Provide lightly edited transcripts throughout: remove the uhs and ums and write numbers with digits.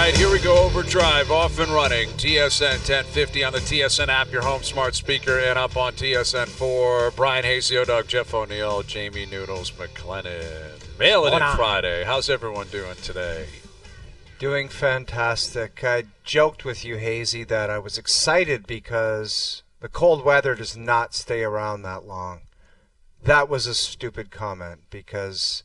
right, here we go. OverDrive, off and running. TSN 1050 on the TSN app, your home smart speaker, and up on TSN 4. Bryan Hayes, the O-Dog, Jeff O'Neill, Jamie Noodles McLennan. Mail it in Friday. How's everyone doing today? Doing fantastic. I joked with you, Hazy, that I was excited because the cold weather does not stay around that long. That was a stupid comment because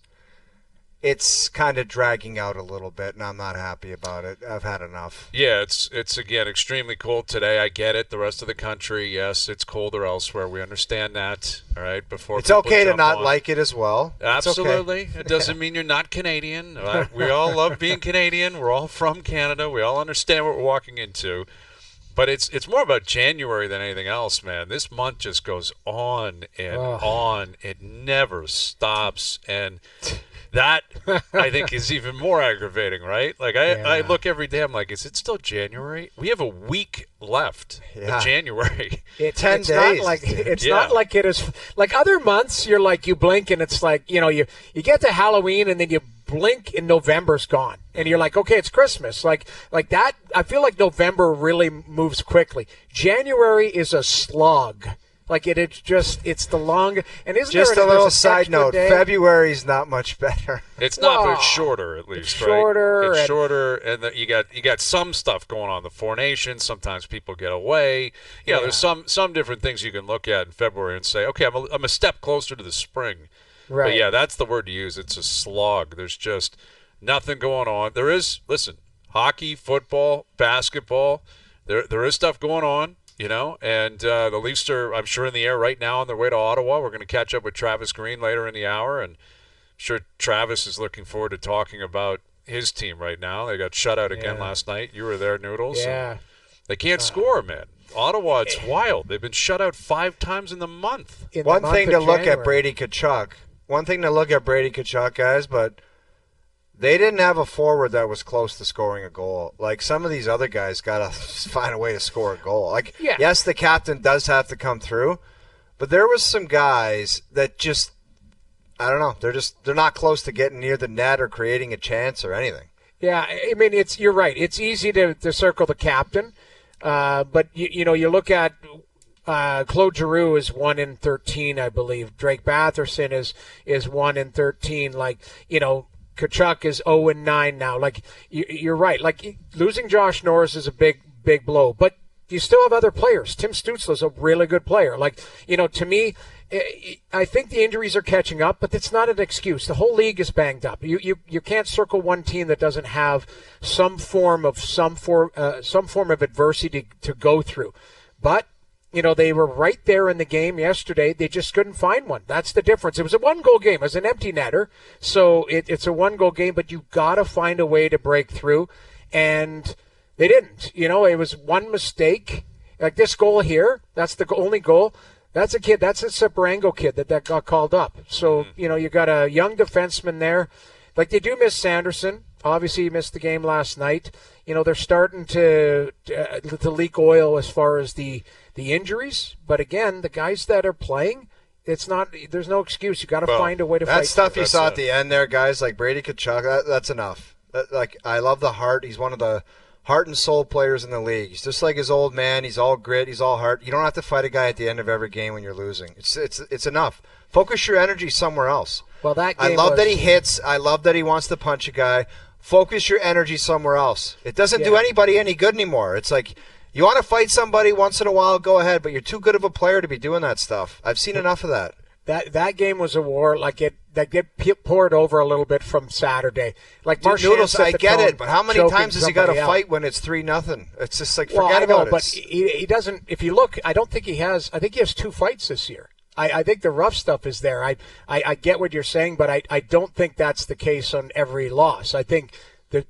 it's kind of dragging out a little bit, and I'm not happy about it. I've had enough. Yeah, it's again extremely cold today. I get it. The rest of the country, yes, it's colder elsewhere. We understand that. All right, before it's okay to not like it as well. Absolutely, okay. It doesn't mean you're not Canadian. Right? We all love being Canadian. We're all from Canada. We all understand what we're walking into. But it's more about January than anything else, man. This month just goes on and on. It never stops, and that, I think, is even more aggravating, right? Like, I look every day, I'm like, is it still January? We have a week left of January. It's 10 days. Not like it is. Like other months, you're like, you blink and it's like, you get to Halloween and then you blink and November's gone. And you're like, okay, it's Christmas. Like that, I feel like November really moves quickly. January is a slog. Like it's the long, and isn't just there a little side note? Day? February's not much better. It's not, but it's shorter at least, right? It's shorter, and you got some stuff going on. The Four Nations. Sometimes people get away. There's some different things you can look at in February and say, okay, I'm a step closer to the spring. Right. But yeah, that's the word to use. It's a slog. There's just nothing going on. There is, listen, hockey, football, basketball. There is stuff going on. And the Leafs are, I'm sure, in the air right now on their way to Ottawa. We're going to catch up with Travis Green later in the hour, and I'm sure Travis is looking forward to talking about his team right now. They got shut out again last night. You were there, Noodles. Yeah. They can't score, man. Ottawa, it's wild. They've been shut out 5 times in the month. One thing to look at Brady Tkacuk, guys, but they didn't have a forward that was close to scoring a goal. Like, some of these other guys got to find a way to score a goal. Like, yes, the captain does have to come through, but there was some guys that just, I don't know, they're not close to getting near the net or creating a chance or anything. Yeah, I mean, you're right. It's easy to circle the captain, but you look at Claude Giroux is 1 in 13, I believe. Drake Batherson is 1 in 13. Like, Tkachuk is 0-9 now. Like, you're right. Like, losing Josh Norris is a big blow. But you still have other players. Tim Stützle's a really good player. Like, to me, I think the injuries are catching up, but it's not an excuse. The whole league is banged up. You can't circle one team that doesn't have some form of adversity to go through. But they were right there in the game yesterday. They just couldn't find one. That's the difference. It was a one-goal game. It was an empty netter. So it's a one-goal game, but you've got to find a way to break through. And they didn't. It was one mistake. Like this goal here, that's the only goal. That's a Sabrango kid that got called up. So, you got a young defenseman there. Like, they do miss Sanderson. Obviously, he missed the game last night. They're starting to leak oil as far as the injuries, but again, the guys that are playing, there's no excuse. You got to find a way to fight. That stuff you saw at the end there, guys, like Brady Tkacuk, that's enough. I love the heart. He's one of the heart and soul players in the league. He's just like his old man. He's all grit. He's all heart. You don't have to fight a guy at the end of every game when you're losing. It's enough. Focus your energy somewhere else. Well, that game I love that he hits. I love that he wants to punch a guy. Focus your energy somewhere else. It doesn't do anybody any good anymore. It's like, you want to fight somebody once in a while, go ahead, but you're too good of a player to be doing that stuff. I've seen enough of that. That game was a war. Like, that get poured over a little bit from Saturday. Like, Marchand Noodles, I get it, but how many times has he got to fight when it's 3-0? It's just like, forget about it. But he doesn't. If you look, I don't think he has. I think he has 2 fights this year. I think the rough stuff is there. I get what you're saying, but I don't think that's the case on every loss. I think the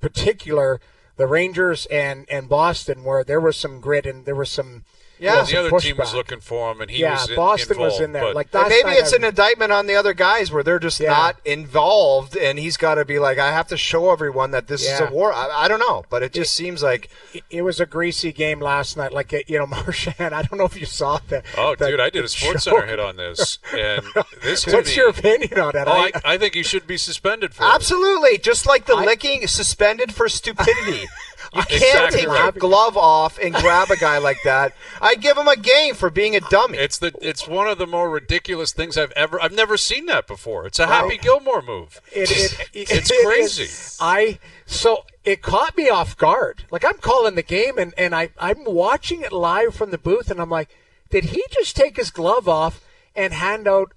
Rangers and Boston, where there was some grit and there was some Yeah, the other team was looking for him, and he was Boston involved, was in there. But maybe it's an indictment on the other guys where they're just not involved, and he's got to be like, I have to show everyone that this is a war. I don't know, but it just seems like it was a greasy game last night. Like, Marchand, I don't know if you saw that. Oh, dude, I did a SportsCenter hit on this, and this could What's your opinion on that? I think he should be suspended for absolutely, just like the licking, suspended for stupidity. You can't take your glove off and grab a guy like that. I give him a game for being a dummy. It's one of the more ridiculous things I've never seen that before. It's a Happy Gilmore move. It's crazy. So it caught me off guard. Like, I'm calling the game, and I'm watching it live from the booth, and I'm like, did he just take his glove off and hand out,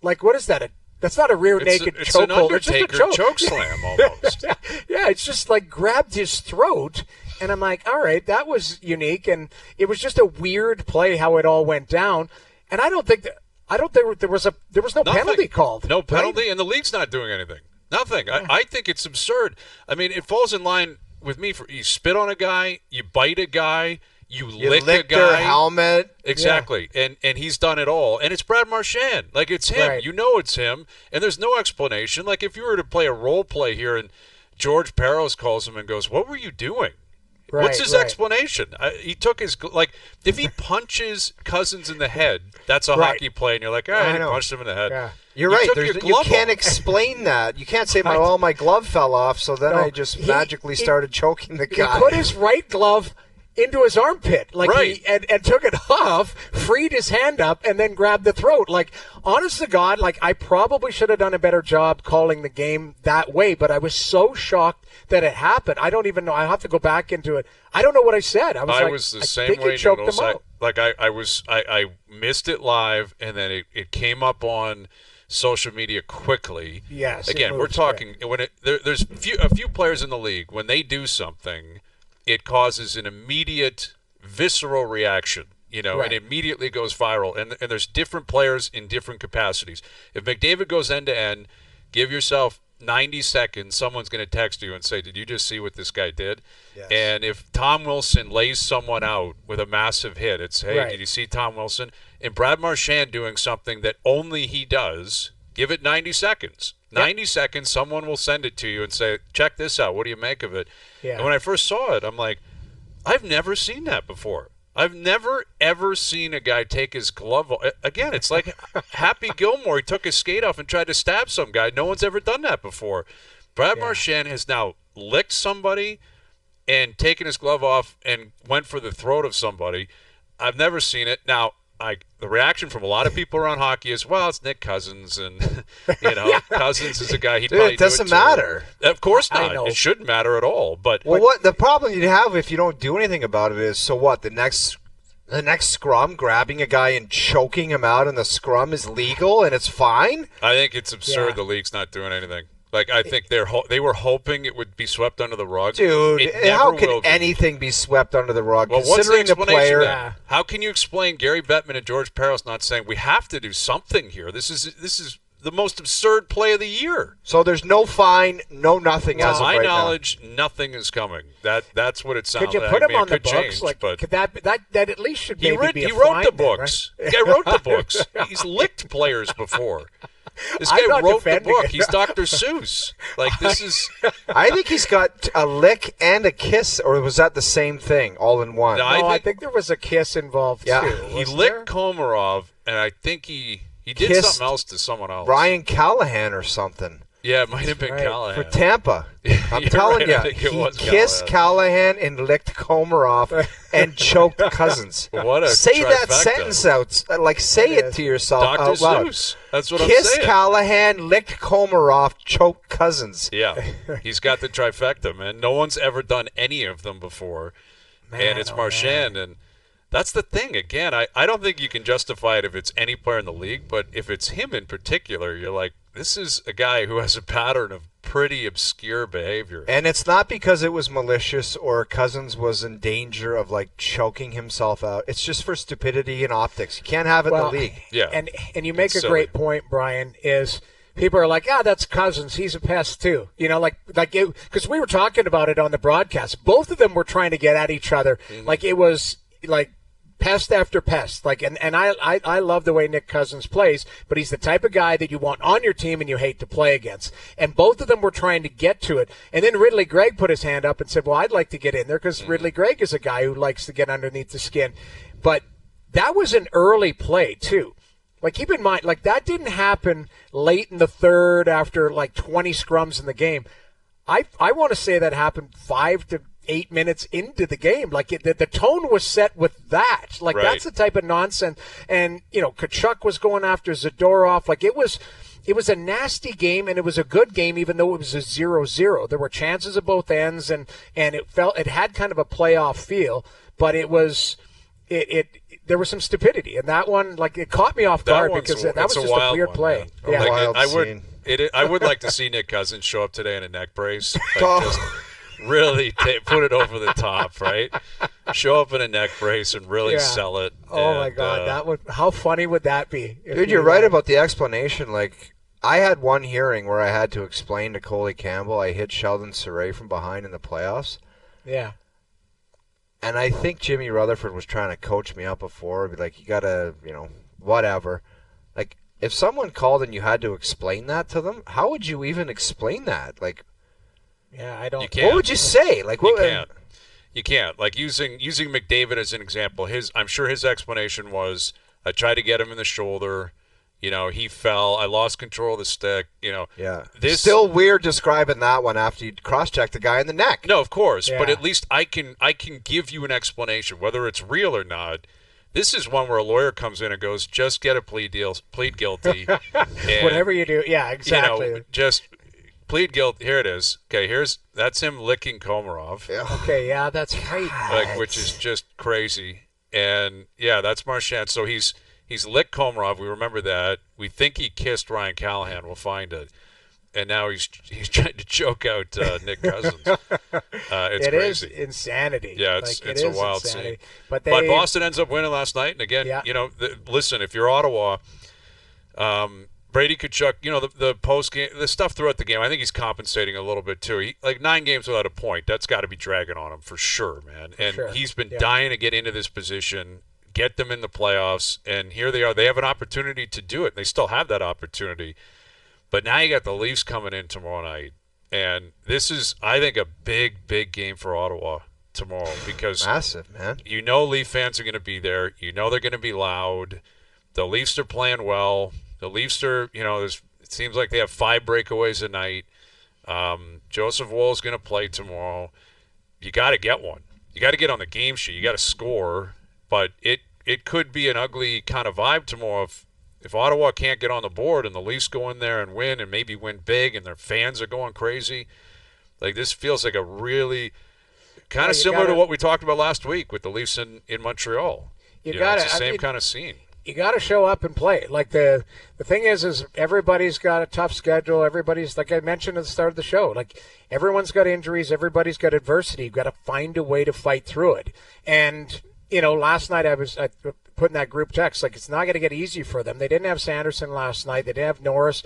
like, what is that? That's not a rear naked chokehold. It's an Undertaker choke slam almost. Yeah, it's just like grabbed his throat, and I'm like, all right, that was unique, and it was just a weird play how it all went down, and I don't think there was no penalty called. No penalty, right? And the league's not doing anything. Nothing. Yeah. I think it's absurd. I mean, it falls in line with me. You spit on a guy, you bite a guy, you lick a guy. Their helmet. Exactly. Yeah. And he's done it all. And it's Brad Marchand. Like, it's him. Right. You know it's him. And there's no explanation. Like, if you were to play a role play here and George Peros calls him and goes, what were you doing? Right, what's his explanation? He took his, like, if he punches Cousins in the head, that's a hockey play, and you're like, all right, he punched him in the head. Yeah. You're right. You can't explain that. You can't say, my glove fell off, so then I just magically started choking the guy. He put his right glove into his armpit, like, right. and took it off, freed his hand up, and then grabbed the throat. Like, honest to God, like, I probably should have done a better job calling the game that way, but I was so shocked that it happened. I don't even know. I have to go back into it. I don't know what I said. I was the same way, Noodles. I missed it live, and then it came up on social media quickly. Yes. Again, we're talking when there's a few players in the league, when they do something, it causes an immediate visceral reaction, and immediately goes viral. And there's different players in different capacities. If McDavid goes end to end, give yourself 90 seconds, someone's going to text you and say, did you just see what this guy did? Yes. And if Tom Wilson lays someone out with a massive hit, it's, hey, did you see Tom Wilson? And Brad Marchand doing something that only he does, give it 90 seconds. 90 seconds, someone will send it to you and say, check this out. What do you make of it? Yeah. And when I first saw it, I'm like, I've never seen that before. I've never, ever seen a guy take his glove off. Again, it's like Happy Gilmore. He took his skate off and tried to stab some guy. No one's ever done that before. Brad Marchand has now licked somebody and taken his glove off and went for the throat of somebody. I've never seen it. Now, the reaction from a lot of people around hockey is, well, it's Nick Cousins, and Cousins is a guy he'd probably it doesn't matter. Of course not. It shouldn't matter at all. But what the problem you'd have if you don't do anything about it is, so what? The next scrum, grabbing a guy and choking him out in the scrum is legal and it's fine? I think it's absurd. The league's not doing anything. Like, I think they were hoping it would be swept under the rug. Dude, how can anything be swept under the rug? Well, considering the player, how can you explain Gary Bettman and George Peros not saying we have to do something here? This is the most absurd play of the year. So there's no fine, no nothing as of right now. To my knowledge, nothing is coming. That's what it sounds like. Could you put him on the books? Change, like, but that at least should maybe be a fine. He wrote the books. Then, right? The guy wrote the books. He's licked players before. This guy wrote the book. He's Dr. Seuss. Like, this is... I think he's got a lick and a kiss, or was that the same thing, all in one? No, I think there was a kiss involved, too. He licked Komarov, and I think he did something else to someone else. Brian Callahan or something. Yeah, it might have been Callahan. For Tampa. I'm telling you, he kissed Callahan and licked Komarov and choked Cousins. What a say trifecta. That sentence out. Like, say it to yourself Dr. out loud. Seuss. That's what Kiss I'm saying. Callahan, licked Komarov, choked Cousins. Yeah, he's got the trifecta, man. No one's ever done any of them before. And it's Marchand. And that's the thing. Again, I don't think you can justify it if it's any player in the league, but if it's him in particular, you're like, this is a guy who has a pattern of pretty obscure behavior. And it's not because it was malicious or Cousins was in danger of, like, choking himself out. It's just for stupidity and optics. You can't have it in the league. Yeah. And you make a great point, Brian, is people are like, that's Cousins. He's a pest, too. Because we were talking about it on the broadcast. Both of them were trying to get at each other. Mm-hmm. Like, it was, like, pest after pest. Like, and I love the way Nick Cousins plays, but he's the type of guy that you want on your team and you hate to play against. And both of them were trying to get to it. And then Ridley Gregg put his hand up and said, well, I'd like to get in there because Ridley Gregg is a guy who likes to get underneath the skin. But that was an early play, too. Like, keep in mind, like, that didn't happen late in the third after, like, 20 scrums in the game. I want to say that happened 5 to 8 minutes into the game. Like the tone was set with that. Like that's the type of nonsense. And Tkachuk was going after Zadorov. Like it was a nasty game, and it was a good game, even though it was a 0-0. There were chances at both ends, and it had kind of a playoff feel, but it was there was some stupidity, and that one, like, it caught me off guard because that was just a weird play. Yeah, I would like to see Nick Cousins show up today in a neck brace. Just really put it over the top, right? Show up in a neck brace and really sell it. Oh my God, how funny would that be? Dude, you're right about the explanation. Like, I had one hearing where I had to explain to Coley Campbell I hit Sheldon Surrey from behind in the playoffs. Yeah. And I think Jimmy Rutherford was trying to coach me up before, be like, you gotta, whatever. Like, if someone called and you had to explain that to them, how would you even explain that? Like, yeah, I don't. You can't. What would you say? Like, you can't. You can't. Like, using McDavid as an example, I'm sure his explanation was, I tried to get him in the shoulder. He fell. I lost control of the stick. Yeah. Still weird describing that one after you cross-check the guy in the neck. No, of course. Yeah. But at least I can give you an explanation, whether it's real or not. This is one where a lawyer comes in and goes, just get a plead guilty. And, whatever you do. Yeah, exactly. Just plead guilty. Here it is. Okay, that's him licking Komarov. Yeah. Okay, yeah, that's right. Which is just crazy. And, yeah, that's Marchand. So he's licked Komarov. We remember that. We think he kissed Ryan Callahan. We'll find it. And now he's trying to choke out Nick Cousins. It's crazy. It is insanity. Yeah, it's a wild scene. But Boston ends up winning last night. And again, listen, if you're Ottawa, Brady Tkacuk, the post game, the stuff throughout the game, I think he's compensating a little bit too. 9 games without a point. That's got to be dragging on him for sure, man. And he's been dying to get into this position, get them in the playoffs, and here they are. They have an opportunity to do it. They still have that opportunity. But now you got the Leafs coming in tomorrow night. And this is, I think, a big, big game for Ottawa tomorrow because massive, man. Leaf fans are going to be there. They're going to be loud. The Leafs are playing well. The Leafs are, it seems like they have 5 breakaways a night. Joseph Woll's going to play tomorrow. You got to get one. You got to get on the game sheet. You got to score. But it could be an ugly kind of vibe tomorrow if Ottawa can't get on the board and the Leafs go in there and win and maybe win big and their fans are going crazy. Like, this feels like a really kind of similar to what we talked about last week with the Leafs in Montreal. It's the same kind of scene. You got to show up and play. Like, the thing is everybody's got a tough schedule. Everybody's, like I mentioned at the start of the show, like, everyone's got injuries. Everybody's got adversity. You've got to find a way to fight through it. And last night I put in that group text, like, it's not going to get easy for them. They didn't have Sanderson last night. They didn't have Norris.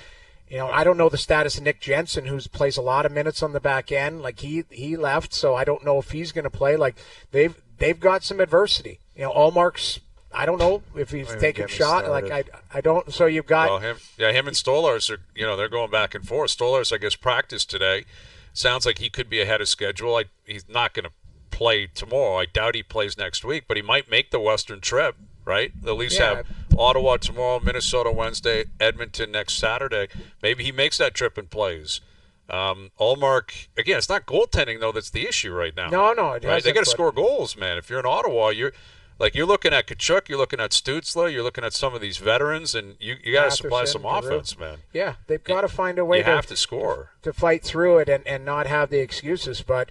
I don't know the status of Nick Jensen, who plays a lot of minutes on the back end. Like, he left, so I don't know if he's going to play. Like, they've got some adversity. Allmark's, I don't know if he's taking a shot. Like, I don't. So you've got him and Stolarz are, they're going back and forth. Stolarz, I guess, practiced today. Sounds like he could be ahead of schedule. He's not going to play tomorrow. I doubt he plays next week, but he might make the Western trip, right? The Leafs have Ottawa tomorrow, Minnesota Wednesday, Edmonton next Saturday. Maybe he makes that trip and plays. Ullmark, again, it's not goaltending, though, that's the issue right now. No, right? They got to score goals, man. If you're in Ottawa, you're looking at Tkachuk, you're looking at Stützle, you're looking at some of these veterans, and you got to supply some offense, man. Yeah, they've got to find a way to score, to fight through it and not have the excuses, but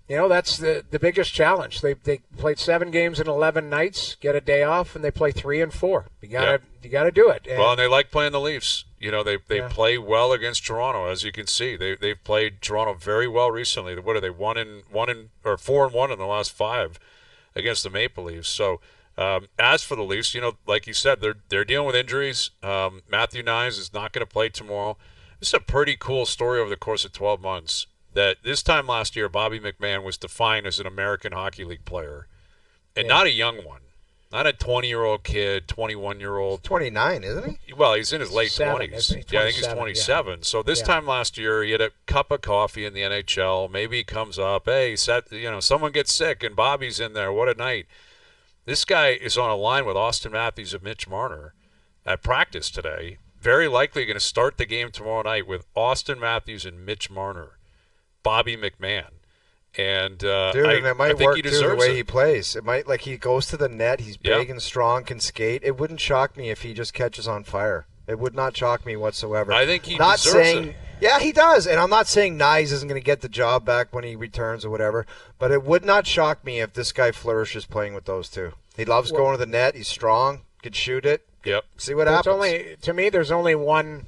that's the biggest challenge. They played 7 games in 11 nights, get a day off, and they play 3 and 4. You gotta do it. And they like playing the Leafs. They play well against Toronto, as you can see. They've played Toronto very well recently. What are they, 4-1 in the last 5 against the Maple Leafs? So as for the Leafs, like you said, they're dealing with injuries. Matthew Knies is not going to play tomorrow. This is a pretty cool story over the course of 12 months. That this time last year, Bobby McMann was defined as an American Hockey League player, and not a young one, not a 20-year-old kid, 21-year-old. 29, isn't he? Well, he's in his late 20s. Yeah, I think he's 27. Yeah. So this time last year, he had a cup of coffee in the NHL. Maybe he comes up, hey, someone gets sick, and Bobby's in there. What a night. This guy is on a line with Austin Matthews and Mitch Marner at practice today. Very likely going to start the game tomorrow night with Austin Matthews and Mitch Marner. Bobby McMann. And and it might I think work he too the deserves way he plays. It might, like, he goes to the net. He's big and strong, can skate. It wouldn't shock me if he just catches on fire. It would not shock me whatsoever. I think he not deserves saying, it. Yeah, he does. And I'm not saying Knies isn't going to get the job back when he returns or whatever. But it would not shock me if this guy flourishes playing with those two. He loves going to the net. He's strong. Could shoot it. Yep. See what happens. To me, there's only one.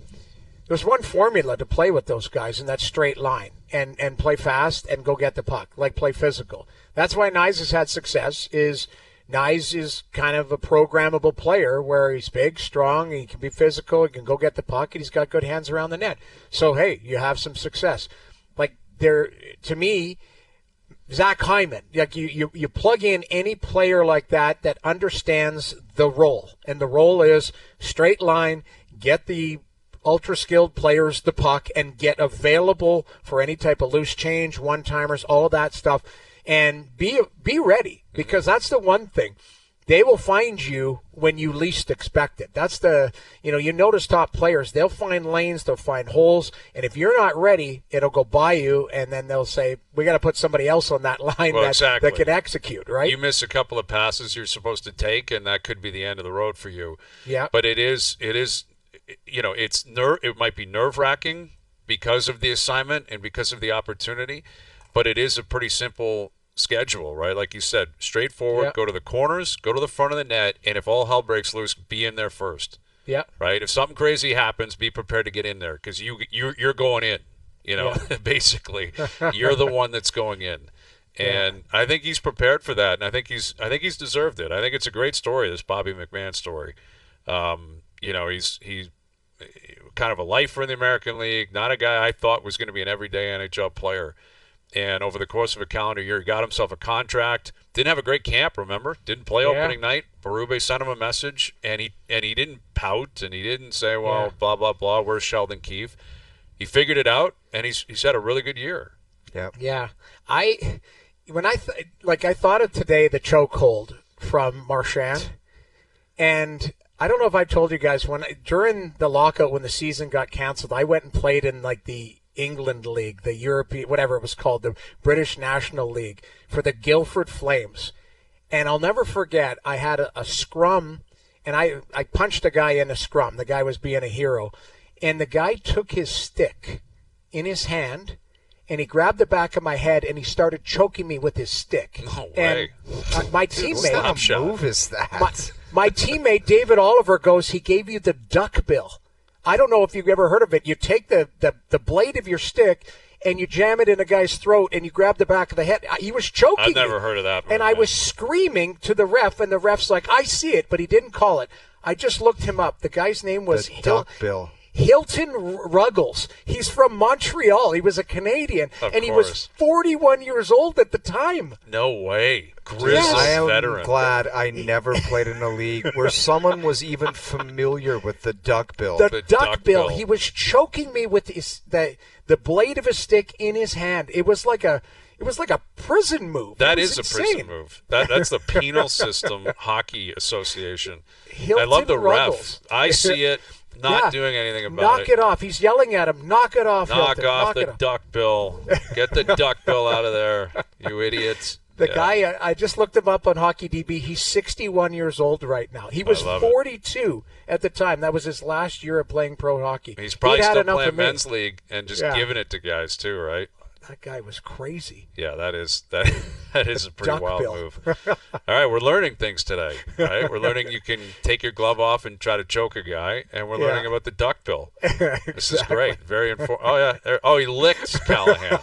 There's one formula to play with those guys, and that's straight line and play fast and go get the puck, like play physical. That's why Knies has had success. Knies is kind of a programmable player where he's big, strong, he can be physical, he can go get the puck, and he's got good hands around the net. So, hey, you have some success. Like, to me, Zach Hyman, like you plug in any player like that understands the role, and the role is straight line, get the ultra-skilled players the puck, and get available for any type of loose change, one-timers, all of that stuff, and be ready, because that's the one thing. They will find you when you least expect it. That's you notice top players, they'll find lanes, they'll find holes, and if you're not ready, it'll go by you, and then they'll say, we got to put somebody else on that line that can execute, right? You miss a couple of passes you're supposed to take, and that could be the end of the road for you. Yeah. But it is, it might be nerve-wracking because of the assignment and because of the opportunity, but it is a pretty simple schedule, right? Like you said, straightforward, Go to the corners, go to the front of the net, and if all hell breaks loose, be in there first. Yeah. Right? If something crazy happens, be prepared to get in there, because you're going in, basically. You're the one that's going in. And I think he's prepared for that, and I think he's deserved it. I think it's a great story, this Bobby McMann story. He's kind of a lifer in the American League, not a guy I thought was going to be an everyday NHL player. And over the course of a calendar year, he got himself a contract. Didn't have a great camp, remember? Didn't play opening night. Berube sent him a message, and he didn't pout, and he didn't say, well, blah, blah, blah, where's Sheldon Keefe? He figured it out, and he's had a really good year. Yeah. Yeah. I thought of today the chokehold from Marchand, and I don't know if I told you guys, during the lockout, when the season got canceled, I went and played in like the England League, the European, whatever it was called, the British National League for the Guildford Flames. And I'll never forget, I had a scrum, and I punched a guy in a scrum. The guy was being a hero. And the guy took his stick in his hand, and he grabbed the back of my head, and he started choking me with his stick. No way. And my teammate... What kind of move is that? My teammate, David Oliver, goes, he gave you the duck bill. I don't know if you've ever heard of it. You take the blade of your stick and you jam it in a guy's throat and you grab the back of the head. He was choking I've never heard of that. And I was screaming to the ref, and the ref's like, I see it, but he didn't call it. I just looked him up. The guy's name was Duck Bill. Hilton Ruggles. He's from Montreal. He was a Canadian, and he was 41 years old at the time. No way. Grizzled I am veteran. glad I never played in a league where someone was even familiar with the duck bill. The duck bill. He was choking me with the blade of his stick in his hand. It was like a prison move. That is insane. A prison move. That's the Penal System Hockey Association. Hilton I love the Ruggles. ref. I see it. Not doing anything about it. Knock it off. He's yelling at him. Knock it off, Knock Hilton. off the duck bill. Get the duck bill out of there, you idiots. The guy, I just looked him up on HockeyDB. He's 61 years old right now. He was 42 at the time. That was his last year of playing pro hockey. He's probably still playing men's league and just giving it to guys too, right? That guy was crazy. Yeah, that is a pretty wild move. All right, we're learning things today. Right, we're learning you can take your glove off and try to choke a guy, and we're learning about the duck bill. Exactly. This is great. Very important. Oh yeah. Oh, he licked Callahan.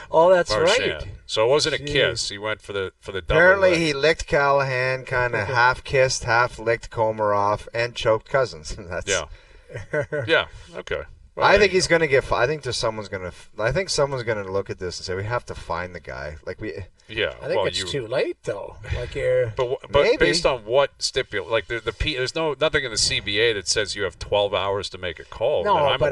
Oh, that's Marchand. right. So it wasn't a kiss. He went for the double. Apparently, lick. he licked Callahan, kind of half kissed, half licked Komarov, and choked Cousins. Yeah. Yeah. Okay. Well, I think he's going to get. I think someone's going to look at this and say we have to find the guy. Yeah. I think it's too late though. But maybe. Based on what there's nothing in the CBA that says you have 12 hours to make a call. No, but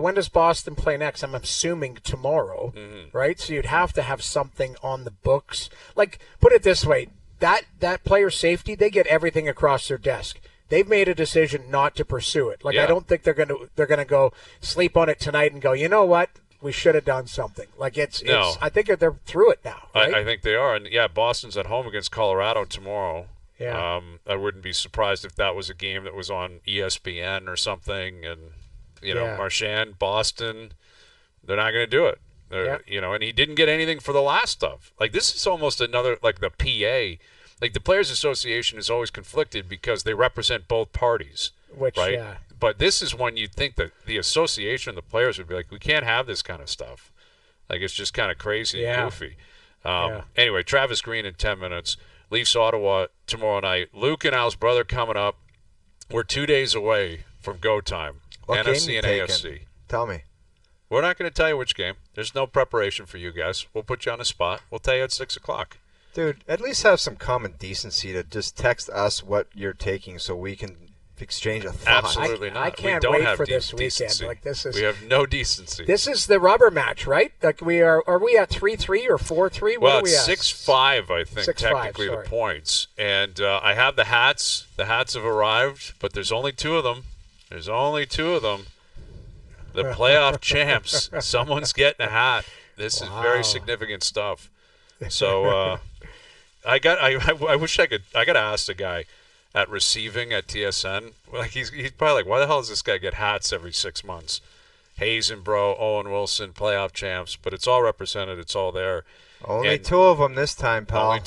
when does Boston play next? I'm assuming tomorrow, right? So you'd have to have something on the books. Like, put it this way: that player safety, they get everything across their desk. They've made a decision not to pursue it. I don't think they're gonna go sleep on it tonight and go, you know what? we should have done something. Like it's I think they're through it now. Right? I think they are. And, Boston's at home against Colorado tomorrow. Yeah. I wouldn't be surprised if that was a game that was on ESPN or something. And, Marchand, Boston, they're not going to do it. And he didn't get anything for the last stuff. Like, this is almost another, like the PA. Like, the Players Association is always conflicted because they represent both parties. Right? Yeah. But this is when you'd think that the association, the players would be like, we can't have this kind of stuff. Like, it's just kind of crazy and goofy. Anyway, Travis Green in 10 minutes. Leafs Ottawa tomorrow night. Luke and Al's brother coming up. We're 2 days away from go time. What NFC game you and taking? AFC. Tell me. We're not going to tell you which game. There's no preparation for you guys. We'll put you on the spot. We'll tell you at 6 o'clock. Dude, at least have some common decency to just text us what you're taking so we can exchange a thought. Absolutely not. I can't we don't wait have for this decency. weekend. Like, this is. We have no decency. This is the rubber match, right? Like, are we at 3-3 or 4-3? Well, are we it's at? 6-5, I think, 6-5, technically, sorry. the points. And I have the hats. The hats have arrived, but there's only two of them. The playoff champs. Someone's getting a hat. This is very significant stuff. So I wish I got to ask the guy at receiving at TSN. Like, he's probably like, why the hell does this guy get hats every 6 months? Hayes and Bro, Owen Wilson, playoff champs, but it's all represented. It's all there. Only two of them this time, pal.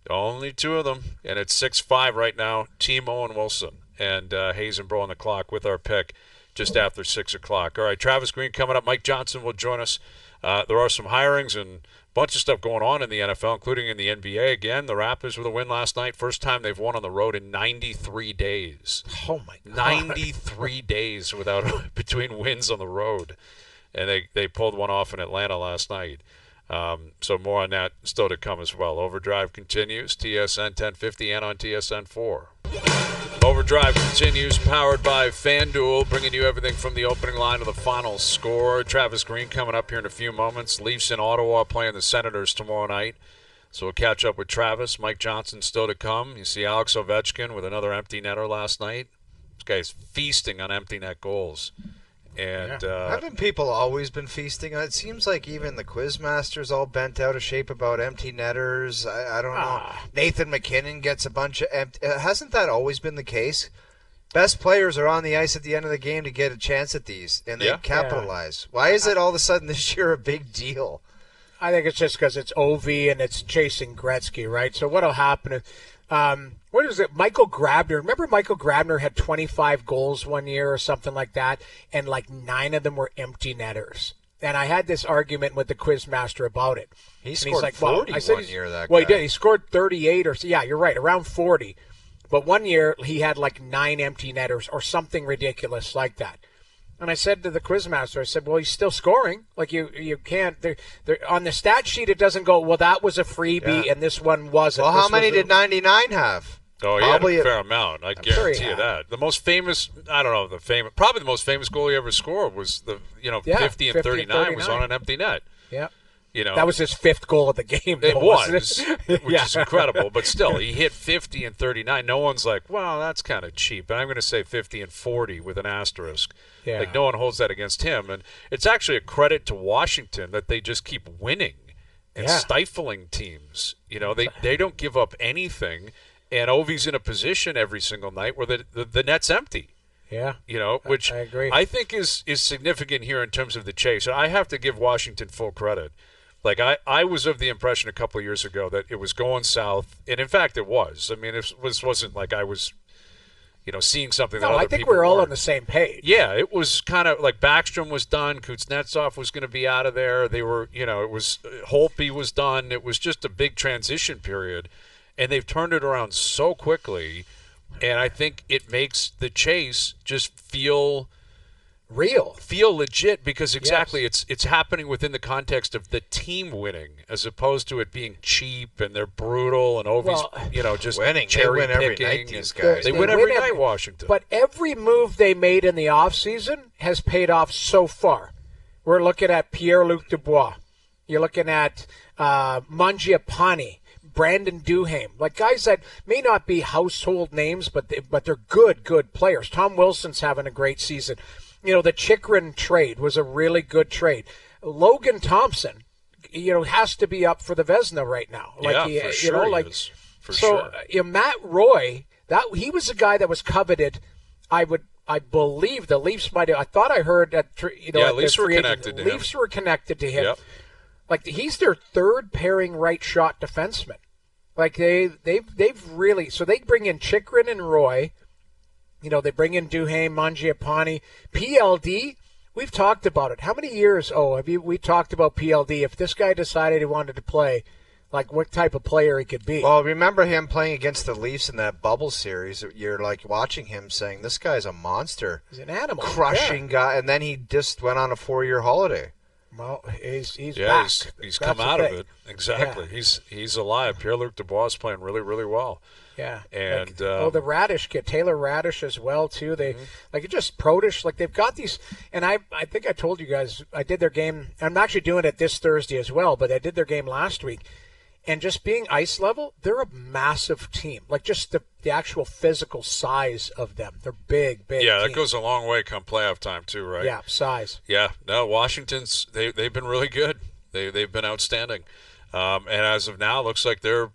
Only two of them. And it's 6-5 right now. Team Owen Wilson and Hayes and Bro on the clock with our pick just after 6 o'clock. All right, Travis Green coming up. Mike Johnson will join us. There are some hirings and a bunch of stuff going on in the NFL, including in the NBA. Again, the Raptors with a win last night. First time they've won on the road in 93 days. Oh, my God. 93 days between wins on the road. And they pulled one off in Atlanta last night. So more on that still to come as well. Overdrive continues, TSN 1050 and on TSN 4. Overdrive continues, powered by FanDuel, bringing you everything from the opening line to the final score. Travis Green coming up here in a few moments. Leafs in Ottawa playing the Senators tomorrow night. So we'll catch up with Travis. Mike Johnson still to come. You see Alex Ovechkin with another empty netter last night. This guy's feasting on empty net goals. And haven't people always been feasting? It seems like even the Quizmaster's all bent out of shape about empty netters. I don't know. Nathan McKinnon gets a bunch of empty. Hasn't that always been the case? Best players are on the ice at the end of the game to get a chance at these, and they capitalize. Why is it all of a sudden this year a big deal? I think it's just because it's Ovi and it's chasing Gretzky, right? So what'll happen is, what is it? Michael Grabner. Remember Michael Grabner had 25 goals one year or something like that, and like 9 of them were empty netters. And I had this argument with the Quizmaster about it. He scored like, 40 one year, that guy. Well, he did. He scored 38 or so. Yeah, you're right, around 40. But one year he had like 9 empty netters or something ridiculous like that. And I said to the Quizmaster, I said, well, he's still scoring. Like, you can't. On the stat sheet, it doesn't go, well, that was a freebie and this one wasn't. Well, how many did 99 have? Oh, he had a fair amount. I guarantee you that. The most famous, probably the most famous goal he ever scored was the 50 and 39 was on an empty net. Yeah. That was his 5th goal of the game. It was, which is incredible. But still, he hit 50 and 39. No one's like, well, that's kind of cheap. And I'm going to say 50 and 40 with an asterisk. Yeah. Like, no one holds that against him. And it's actually a credit to Washington that they just keep winning and stifling teams. They don't give up anything. And Ovi's in a position every single night where the net's empty. Yeah. Which I agree. I think is significant here in terms of the chase. I have to give Washington full credit. Like, I was of the impression a couple of years ago that it was going south, and in fact it was. I mean, it wasn't like I was, seeing something that other people I think we're all weren't. on the same page. Yeah, it was kind of like Backstrom was done, Kuznetsov was going to be out of there. They were, it was Holtby was done. It was just a big transition period, and they've turned it around so quickly, and I think it makes the chase just feel real, feel legit, because exactly it's happening within the context of the team winning as opposed to it being cheap and they're brutal and Ovi's just winning. Cherry they win every picking. night, these guys. They win every night, Washington. But every move they made in the offseason has paid off so far. We're looking at Pierre-Luc Dubois. You're looking at Mangiapane, Brandon Duhaime, like guys that may not be household names, but they're good players. Tom Wilson's having a great season. The Chikrin trade was a really good trade. Logan Thompson, has to be up for the Vezina right now. For sure. Matt Roy, he was a guy that was coveted. I believe the Leafs might have. I thought I heard that. Leafs were connected to him. Leafs were connected to him. Yep. He's their third pairing right shot defenseman. They've really, so they bring in Chychrun and Roy. They bring in Duhaime, Mangiapane, PLD. We've talked about it. How many years? We talked about PLD. If this guy decided he wanted to play, what type of player he could be. Well, remember him playing against the Leafs in that bubble series. You're watching him saying, this guy's a monster. He's an animal. Crushing guy. And then he just went on a 4-year holiday. Well, he's back. He's come out of it. Exactly. Yeah. He's alive. Pierre-Luc Dubois is playing really, really well. Yeah. And the Radish kid, Taylor Radish as well too. They just Prodish, they've got these, and I think I told you guys I did their game. I'm actually doing it this Thursday as well, but I did their game last week. And just being ice level, they're a massive team. Just the actual physical size of them. They're big. Yeah, that team. goes a long way come playoff time too, right? Yeah, size. Yeah. No, Washington's they've been really good. They've been outstanding. And as of now, it looks like they are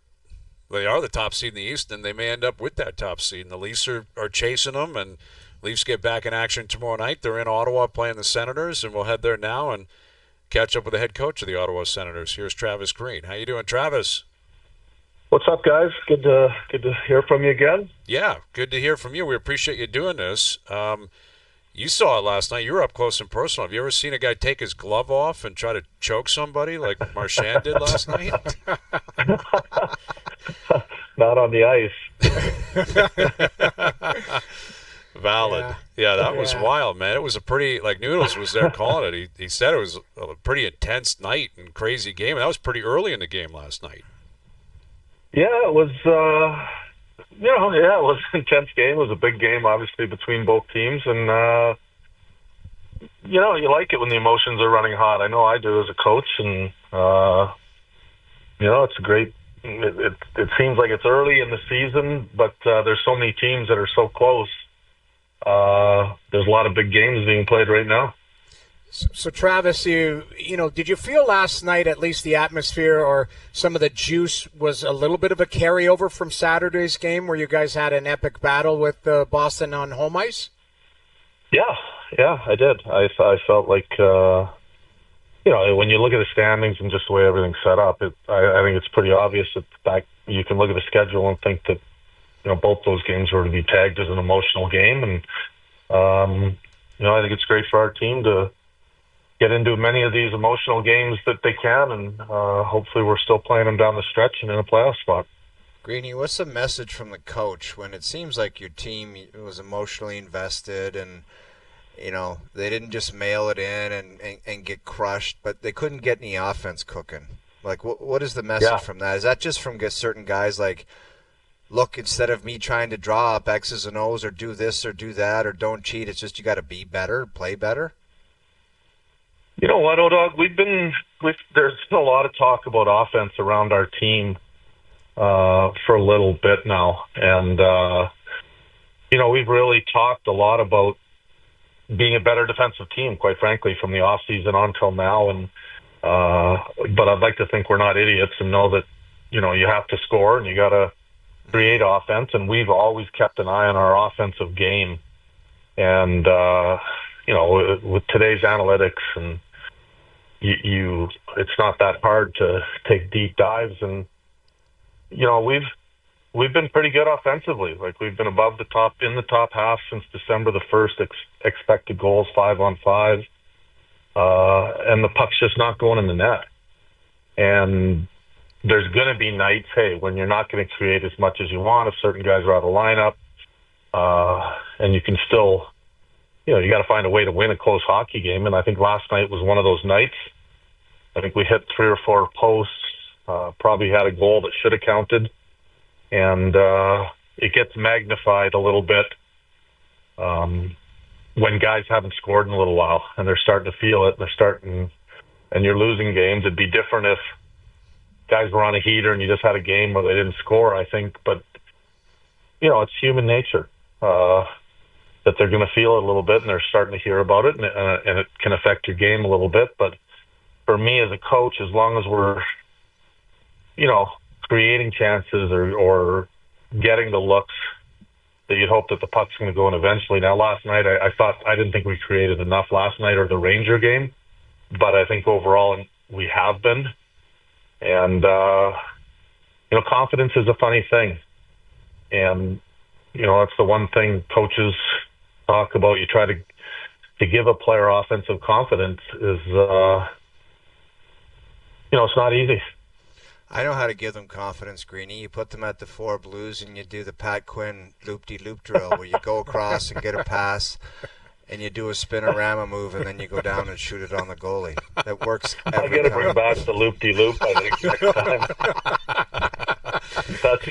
the top seed in the East, and they may end up with that top seed. And the Leafs are chasing them, and Leafs get back in action tomorrow night. They're in Ottawa playing the Senators, and we'll head there now and catch up with the head coach of the Ottawa Senators. Here's Travis Green. How you doing, Travis? What's up, guys? Good to hear from you again. Yeah, good to hear from you. We appreciate you doing this. You saw it last night. You were up close and personal. Have you ever seen a guy take his glove off and try to choke somebody like Marchand did last night? Not on the ice. Valid. Yeah, that was wild, man. It was a pretty, Noodles was there calling it. He said it was a pretty intense night and crazy game. That was pretty early in the game last night. Yeah, it was, it was an intense game. It was a big game, obviously, between both teams. And, you like it when the emotions are running hot. I know I do as a coach. And, it's a great, it seems like it's early in the season, but there's so many teams that are so close. There's a lot of big games being played right now. So Travis, did you feel last night at least the atmosphere or some of the juice was a little bit of a carryover from Saturday's game where you guys had an epic battle with Boston on home ice? Yeah, I did. I felt like, when you look at the standings and just the way everything's set up, I think it's pretty obvious that you can look at the schedule and think that both those games were to be tagged as an emotional game. And, I think it's great for our team to get into many of these emotional games that they can. And hopefully we're still playing them down the stretch and in a playoff spot. Greeny, what's the message from the coach when it seems like your team was emotionally invested and, they didn't just mail it in and get crushed, but they couldn't get any offense cooking? What is the message from that? Is that just from certain guys look, instead of me trying to draw up X's and O's or do this or do that or don't cheat, it's just you got to be better, play better? You know what, O-Dog? There's been a lot of talk about offense around our team for a little bit now. And, we've really talked a lot about being a better defensive team, quite frankly, from the offseason on till now. And but I'd like to think we're not idiots and know that, you have to score and you got to create offense, and we've always kept an eye on our offensive game. And with today's analytics, and it's not that hard to take deep dives. And we've been pretty good offensively. We've been above the top, in the top half since December the 1st. Expected goals 5-on-5, and the puck's just not going in the net. And there's going to be nights, when you're not going to create as much as you want, if certain guys are out of lineup, and you can still, you got to find a way to win a close hockey game. And I think last night was one of those nights. I think we hit 3 or 4 posts, probably had a goal that should have counted, and it gets magnified a little bit when guys haven't scored in a little while, and they're starting to feel it, and you're losing games. It'd be different if guys were on a heater and you just had a game where they didn't score, I think. But, it's human nature that they're going to feel it a little bit, and they're starting to hear about it, and it can affect your game a little bit. But for me as a coach, as long as we're, creating chances or getting the looks that you'd hope that the puck's going to go in eventually. Now, last night, I didn't think we created enough last night or the Ranger game, but I think overall we have been. And, confidence is a funny thing. And, that's the one thing coaches talk about. You try to give a player offensive confidence is, it's not easy. I know how to give them confidence, Greenie. You put them at the 4 Blues and you do the Pat Quinn loop-de-loop drill where you go across and get a pass and you do a spinorama move and then you go down and shoot it on the goalie. That works every time. I got to bring back the loop-de-loop, I think, next time. That's,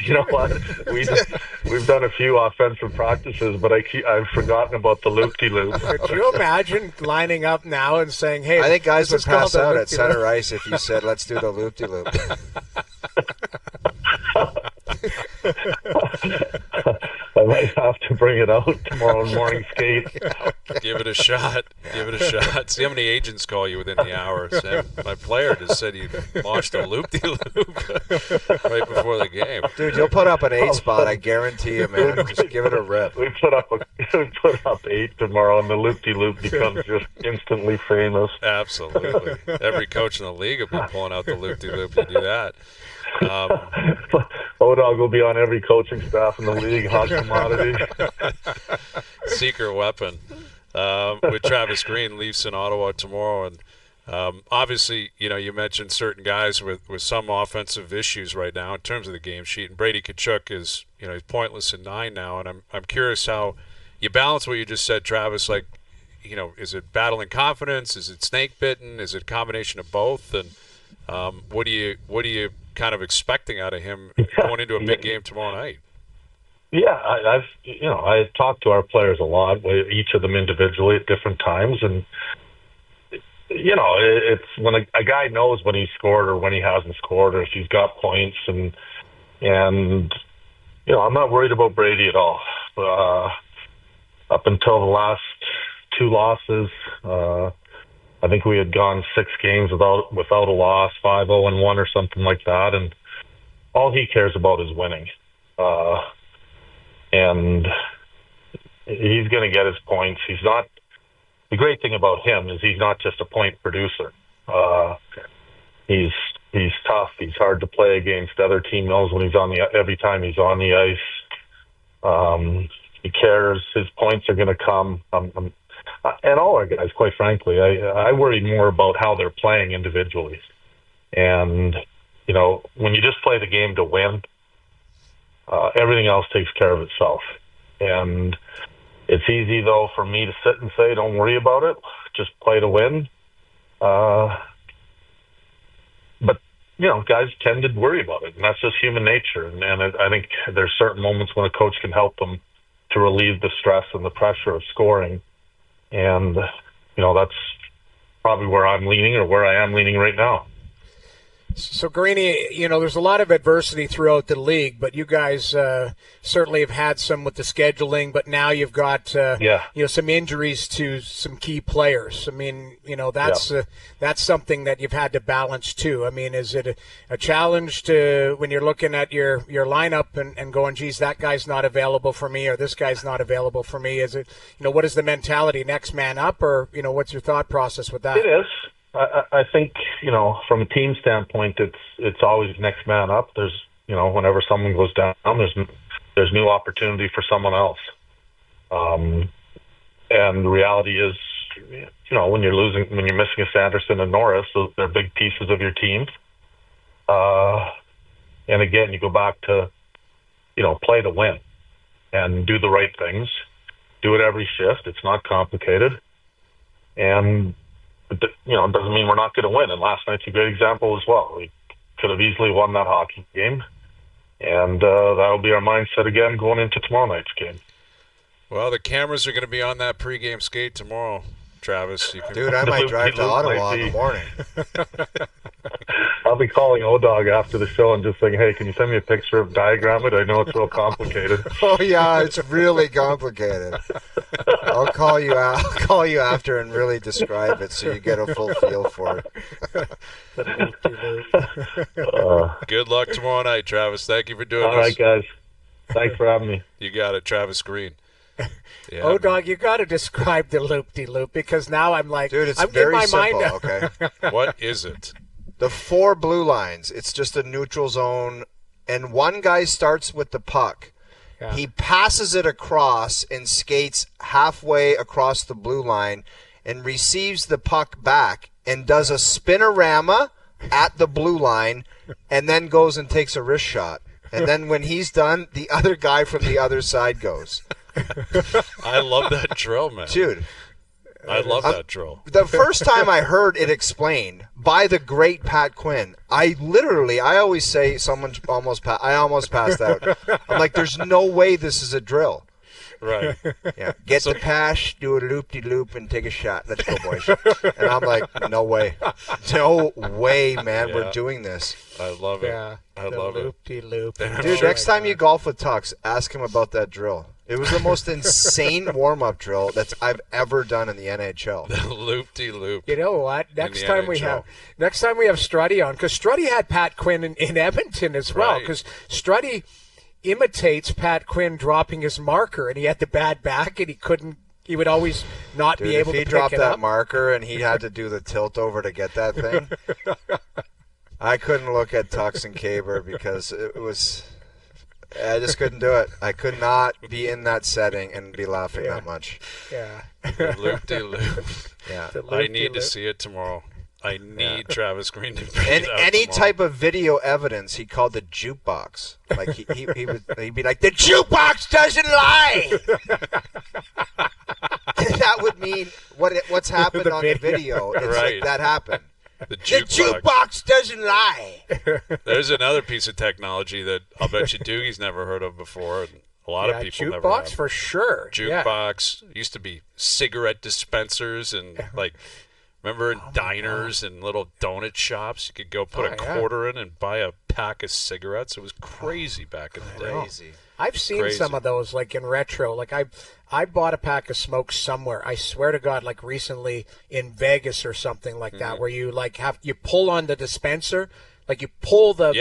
we've done a few offensive practices, but I've forgotten about the loop-de-loop. Could you imagine lining up now and saying, hey, I think guys would pass out at center ice if you said, let's do the loop-de-loop. I might have to bring it out tomorrow morning skate. Give it a shot. See how many agents call you within the hour. Sam, my player just said he launched a loop-de-loop right before the game. Dude, you'll put up an 8 spot, I guarantee you, man. Just give it a rip. We put up 8 tomorrow, and the loop-de-loop becomes just instantly famous. Absolutely. Every coach in the league will be pulling out the loop-de-loop to do that. O-Dog will be on every coaching staff in the league, hot commodity. Secret weapon. With Travis Green, Leafs in Ottawa tomorrow, and obviously, you mentioned certain guys with some offensive issues right now in terms of the game sheet, and Brady Tkacuk is, he's pointless in 9 now, and I'm curious how you balance what you just said, Travis. Like, is it battling confidence? Is it snake bitten? Is it a combination of both? And what do you kind of expecting out of him going into a big game tomorrow night? Yeah, I talked to our players a lot, each of them individually at different times, and it's when a guy knows when he's scored or when he hasn't scored or if he's got points, and I'm not worried about Brady at all. Up until the last 2 losses, I think we had gone 6 games without a loss, 5-0-1 or something like that, and all he cares about is winning. And he's going to get his points. He's not. The great thing about him is he's not just a point producer. He's tough. He's hard to play against. Other team knows when he's every time he's on the ice. He cares. His points are going to come. And all our guys, quite frankly, I worry more about how they're playing individually. And, when you just play the game to win, everything else takes care of itself. And it's easy, though, for me to sit and say, don't worry about it, just play to win. But, guys tend to worry about it, and that's just human nature. And I think there's certain moments when a coach can help them to relieve the stress and the pressure of scoring. And, that's probably where I'm leaning or where I am leaning right now. So, Greenie, there's a lot of adversity throughout the league, but you guys certainly have had some with the scheduling, but now you've got, some injuries to some key players. I mean, that's something that you've had to balance too. I mean, is it a challenge to when you're looking at your lineup and going, geez, that guy's not available for me or this guy's not available for me? Is it, what is the mentality, next man up, or, what's your thought process with that? It is. I think, from a team standpoint, it's always next man up. There's, whenever someone goes down, there's new opportunity for someone else. And the reality is, when you're missing a Sanderson and Norris, they're big pieces of your team. And again, you go back to, play to win and do the right things. Do it every shift. It's not complicated. And it doesn't mean we're not going to win. And last night's a great example as well. We could have easily won that hockey game. And that'll be our mindset again going into tomorrow night's game. Well, the cameras are going to be on that pregame skate tomorrow, Travis. Dude, I might drive to Ottawa in the morning. I'll be calling O-Dog after the show and just saying, hey, can you send me a picture of diagram it? I know it's real complicated. Oh, yeah, it's really complicated. I'll call you out. I'll call you after and really describe it so you get a full feel for it. Good luck tomorrow night, Travis. Thank you for doing this. All right, guys. Thanks for having me. You got it, Travis Green. Yeah, oh, dog, you got to describe the loop-de-loop because now I'm like, dude, it's I'm very in my simple. mind. Okay, what is it? The 4 blue lines. It's just a neutral zone, and one guy starts with the puck. Yeah. He passes it across and skates halfway across the blue line, and receives the puck back and does a spinorama at the blue line, and then goes and takes a wrist shot. And then when he's done, the other guy from the other side goes. I love that drill, man. Dude. I love that drill. The first time I heard it explained by the great Pat Quinn, I always say I almost passed out. I'm like, there's no way this is a drill. Right. Yeah. Get the pass, do a loop-de-loop, and take a shot. Let's go, boys. And I'm like, no way. No way, man. Yeah. We're doing this. I love it. Yeah, I love it. Loop-de-loop. Dude, next time you golf with Tux, ask him about that drill. It was the most insane warm-up drill that I've ever done in the NHL. The loop-de-loop. You know what? Next the time we NHL. have Struddy on, because Struddy had Pat Quinn in Edmonton as well, Right. because Struddy imitates Pat Quinn dropping his marker, and he had the bad back, and he would always not Dude, be able if to he pick dropped it that up. marker and he had to do the tilt over to get that thing, I couldn't look at Tux and Kaber because I just couldn't do it. I could not be in that setting and be laughing that much. Yeah. The loop-de-loop. Yeah. I need to see it tomorrow. I need Travis Green to bring And it out any tomorrow. type of video evidence, he called the jukebox. Like he'd be like, the jukebox doesn't lie. That would mean what's happened on the video. It's Right. like that happened. The The jukebox. jukebox doesn't lie. There's another piece of technology that I'll bet you Doogie's never heard of before. And a lot of people never jukebox have. for sure. Yeah. Jukebox. Used to be cigarette dispensers and remember in diners and little donut shops, you could go put a quarter in and buy a pack of cigarettes. It was crazy back in the day. Crazy. I've seen Crazy. some of those, like in retro. Like I bought a pack of smokes somewhere. I swear to God, like recently in Vegas or something like that, where you like you pull on the dispenser, like you pull the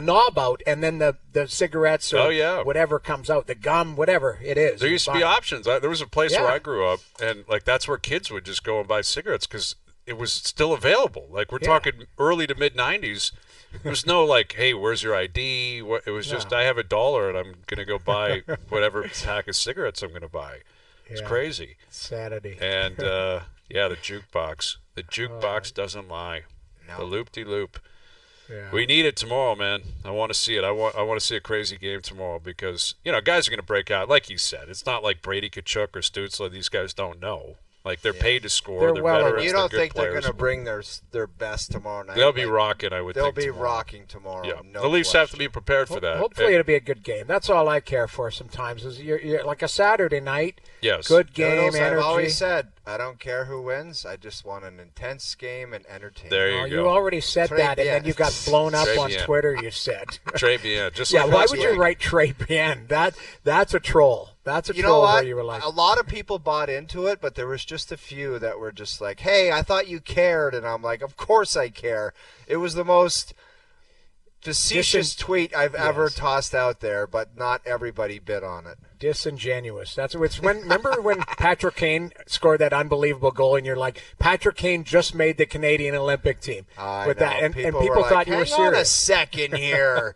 knob out, and then the cigarettes or whatever comes out, the gum, whatever it is. There used to be options. There was a place Yeah. where I grew up, and like that's where kids would just go and buy cigarettes because it was still available. Like we're talking early to mid '90s. There was no like, hey, where's your ID? It was just, I have $1 and I'm gonna go buy whatever pack of cigarettes I'm gonna buy. It's crazy. Sanity. And the jukebox. The jukebox doesn't lie. No. The loop-de-loop. Yeah. We need it tomorrow, man. I want to see it. I want to see a crazy game tomorrow because guys are going to break out. Like you said, it's not like Brady Tkachuk or Stützle. These guys don't know. Like they're paid to score. They're well- veterans. You they're don't good think players. they're going to bring their best tomorrow night? They'll be rocking. I would. They'll think be tomorrow. rocking tomorrow. Yeah. No the Leafs have to question. be prepared for that. Hopefully it'll be a good game. That's all I care for sometimes is you're like a Saturday night. Yes. Good game, Noodles, energy. I've always said, I don't care who wins. I just want an intense game and entertainment. There you Oh, go. you already said Très that, and then bien. you got blown up Très on bien. Twitter, you said. Très bien. Just Yeah, like why last would week. you write Très bien? That's a troll. That's a You troll know where what? you were like, A lot of people bought into it, but there was just a few that were just like, hey, I thought you cared. And I'm like, of course I care. It was the most facetious tweet I've ever tossed out there, but not everybody bid on it. disingenuous. That's it's when. Remember when Patrick Kane scored that unbelievable goal, and you're like, Patrick Kane just made the Canadian Olympic team I with know. that, and people were like, thought you were hang on a serious. second here.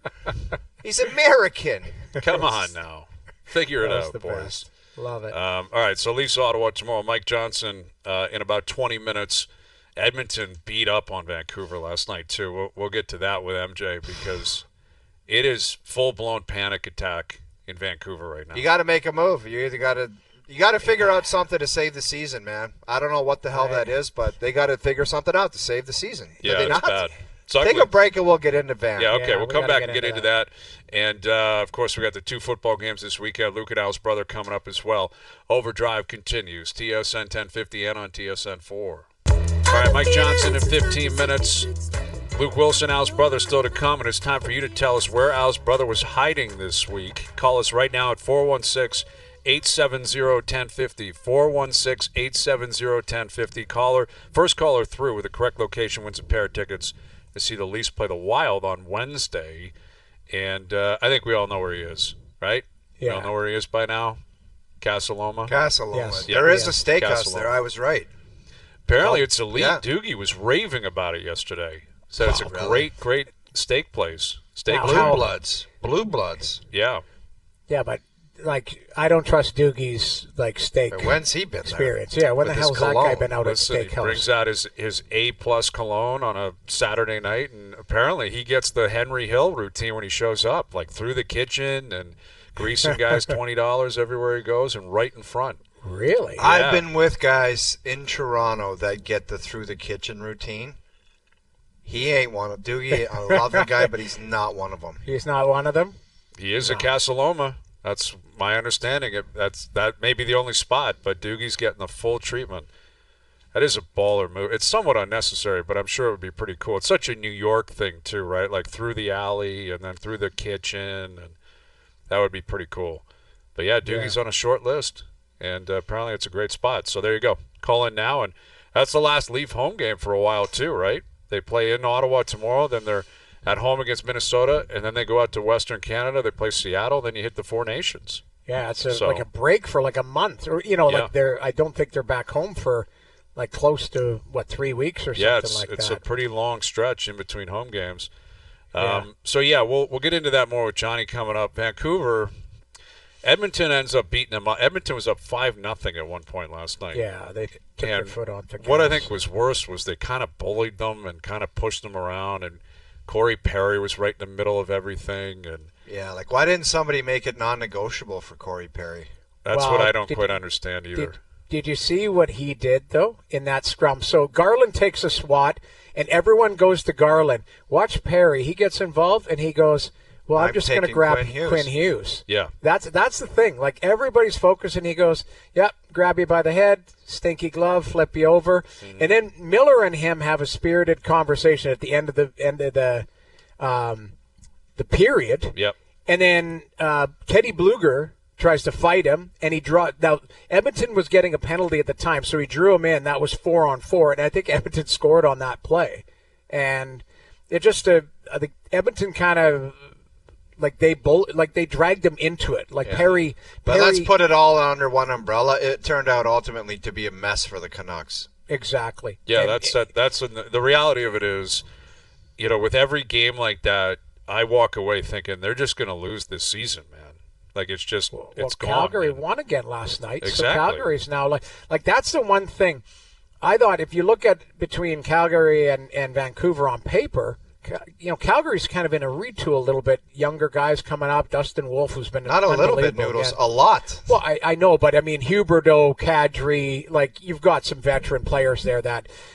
He's American. Come on now. Figure it That was out, the boys. best. Love it. All right, so Leafs Ottawa tomorrow. Mike Johnson in about 20 minutes. Edmonton beat up on Vancouver last night too. We'll get to that with MJ because it is full-blown panic attack in Vancouver right now. You got to make a move. You either got to figure out something to save the season, man. I don't know what the hell that is, but they got to figure something out to save the season. Did Yeah, they it's not? bad. So Take a break and we'll get into Van. Yeah, okay. Yeah, we'll we come gotta back get and get into into that. And, of course, we got the 2 football games this weekend. Luke and Al's brother coming up as well. Overdrive continues. TSN 1050 and on TSN 4. All right, Mike Johnson in 15 minutes. Luke Wilson, Al's brother, still to come. And it's time for you to tell us where Al's brother was hiding this week. Call us right now at 416 416-870-1050. 416-870-1050. First caller through with the correct location wins a pair of tickets to see the Leafs play the Wild on Wednesday. And I think we all know where he is, right? Yeah. We all know where he is by now. Casa Loma. Yes. Yeah. There is a steakhouse Casa there. Loma. I was right. Apparently it's elite. Yeah. Doogie was raving about it yesterday. Said it's a really? great steak place. Steak Blue Bloods. Yeah. Yeah, but I don't trust Doogie's steak When's he been experience. there? Yeah, when the With hell's his that guy cologne? been out Listen, at he steakhouse? brings out his A+ cologne on a Saturday night, and apparently he gets the Henry Hill routine when he shows up, like through the kitchen and greasing guys $20 everywhere he goes and right in front. Really? Yeah. I've been with guys in Toronto that get the through the kitchen routine. He ain't one of Doogie. I love the guy, but he's not one of them. He's not one of them? He is a Casa Loma. That's my understanding. That may be the only spot, but Doogie's getting the full treatment. That is a baller move. It's somewhat unnecessary, but I'm sure it would be pretty cool. It's such a New York thing too, right? Like through the alley and then through the kitchen, and that would be pretty cool. But yeah, Doogie's on a short list, and apparently it's a great spot. So there you go. Call in now, and that's the last Leaf home game for a while too, right? They play in Ottawa tomorrow, then they're at home against Minnesota, and then they go out to Western Canada. They play Seattle, then you hit the Four Nations. Yeah, it's like a break for like a month, or I don't think they're back home for close to 3 weeks or something like that. It's a pretty long stretch in between home games. So we'll get into that more with Johnny coming up. Vancouver, Edmonton ends up beating them. Edmonton was up 5-0 at one point last night. Yeah, they took their foot off the gas. What I think was worse was they kind of bullied them and kind of pushed them around, and Corey Perry was right in the middle of everything. And Yeah, why didn't somebody make it non-negotiable for Corey Perry? that's what I don't quite understand either. Did you see what he did, though, in that scrum? So Garland takes a swat, and everyone goes to Garland. Watch Perry. He gets involved, and he goes, well, I'm just going to grab Quinn Hughes. Yeah. That's the thing. Everybody's focusing. He goes, yep, grab you by the head, stinky glove, flip you over. Mm-hmm. And then Miller and him have a spirited conversation at the end of the period. Yep. And then Teddy Bluger tries to fight him, and he now Edmonton was getting a penalty at the time, so he drew him in. That was 4-on-4, and I think Edmonton scored on that play. And it just I think Edmonton kind of they dragged him into it. Perry. But let's put it all under one umbrella. It turned out ultimately to be a mess for the Canucks. Exactly. Yeah, that's the reality of it is, with every game like that, I walk away thinking they're just going to lose this season, man. It's just it's gone. Calgary man. won again last night. Exactly. So Calgary's now like that's the one thing. I thought if you look at between Calgary and Vancouver on paper, Calgary's kind of in a retool a little bit. Younger guys coming up. Dustin Wolf, who's been not a little bit, Noodles, a lot. Well, I know, but I mean Huberdeau, Kadri, you've got some veteran players there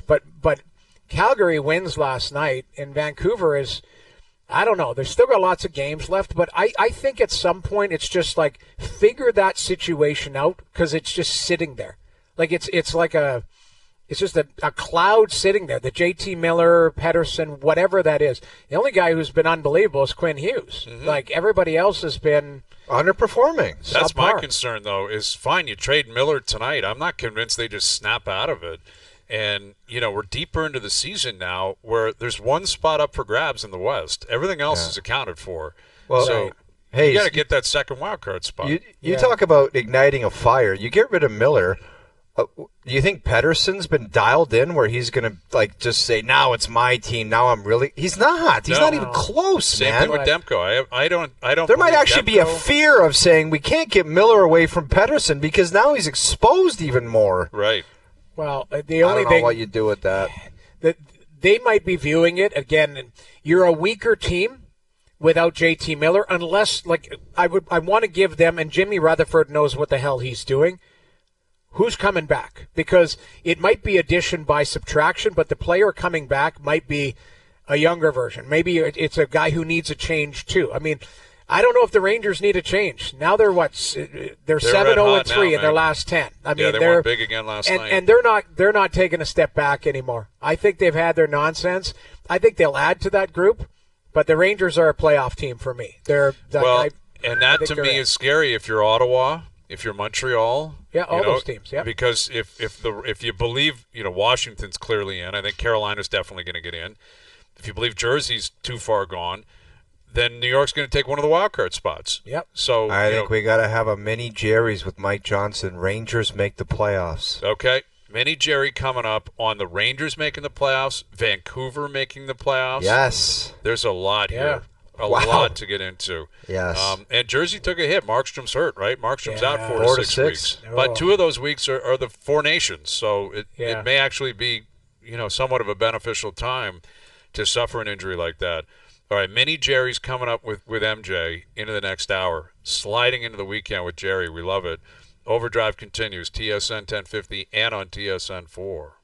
but Calgary wins last night, and Vancouver is. I don't know. They've still got lots of games left, but I think at some point it's just figure that situation out, because it's just sitting there. It's just a cloud sitting there. The JT Miller, Pedersen, whatever that is. The only guy who's been unbelievable is Quinn Hughes. Mm-hmm. Everybody else has been underperforming. That's my concern, though, is fine, you trade Miller tonight. I'm not convinced they just snap out of it. And, we're deeper into the season now where there's one spot up for grabs in the West. Everything else is accounted for. Well, so you got to get that second wild card spot. You talk about igniting a fire. You get rid of Miller. Do you think Pedersen's been dialed in where he's going to just say, now it's my team, now I'm really – he's not. He's not even close, man. Same thing with Demko. I don't There might actually be a fear of saying we can't get Miller away from Pedersen because now he's exposed even more. Right. Well, the only I don't know thing what you do with that. They might be viewing it again. You're a weaker team without JT Miller, unless I want to give them, and Jimmy Rutherford knows what the hell he's doing. Who's coming back? Because it might be addition by subtraction, but the player coming back might be a younger version. Maybe it's a guy who needs a change too. I mean, I don't know if the Rangers need a change. Now they're 7-0-3 in their last 10. I mean, they went big again last night. And they're not taking a step back anymore. I think they've had their nonsense. I think they'll add to that group, but the Rangers are a playoff team for me. And that to me is scary if you're Ottawa. if you're Montreal. Yeah, all those teams. Yeah, because if you believe Washington's clearly in, I think Carolina's definitely going to get in. If you believe Jersey's too far gone, then New York's going to take one of the wild card spots. Yep. So I think we got to have a mini Jerry's with Mike Johnson. Rangers make the playoffs. Okay. Mini Jerry coming up on the Rangers making the playoffs, Vancouver making the playoffs. Yes. There's a lot here. A Wow. lot to get into. Yes. And Jersey took a hit. Markstrom's hurt, right? Markstrom's out 4 to 6 6 weeks. Oh. But 2 of those weeks are the Four Nations, so it may actually be somewhat of a beneficial time to suffer an injury like that. All right, Mini Jerry's coming up with MJ into the next hour, sliding into the weekend with Jerry. We love it. Overdrive continues, TSN 1050 and on TSN 4.